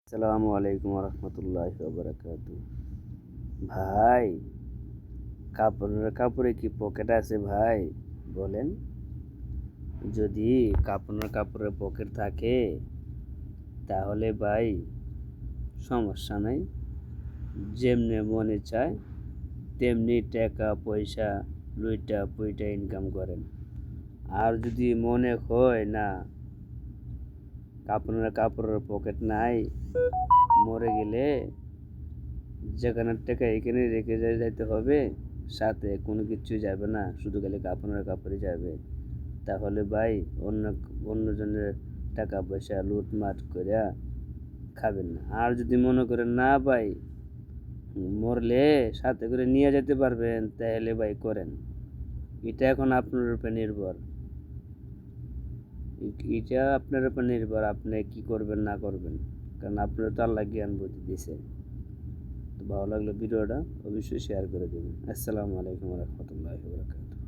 আসসালামু আলাইকুম রহমতুল্লাহ বারাকাতু। ভাই, কাপড়ের কাপড়ে কি পকেট আছে ভাই? বলেন। যদি কাপড়ের পকেট থাকে তাহলে ভাই সমস্যা নাই, যেমনি মনে চায় তেমনি টাকা পয়সা লুইটা পুইটা ইনকাম করেন। আর যদি মনে হয় না কাপড়ের পকেট নাই, মরে গেলে যেখানে টাকা এখানে রেখে যাইতে হবে, সাথে কোনো কিছুই যাবে না, শুধু খালি কাপড়ই যাবে। তাহলে ভাই অন্য অন্যজনের টাকা পয়সা লুটমাট করে খাবেন না। আর যদি মনে করেন না ভাই মরলে সাথে করে নিয়ে যেতে পারবেন, তাহলে ভাই করেন। এটা এখন আপনার উপর নির্ভর। এটা আপনার উপর নির্ভর, আপনি কি করবেন না করবেন, কারণ আপনার তো আল্লাহ জ্ঞান বুদ্ধি দিছে। তো ভালো লাগলে ভিডিওটা অবশ্যই শেয়ার করে দেবেন। আসসালামু আলাইকুম রহমতুল্লাহ বারাকাতুহু।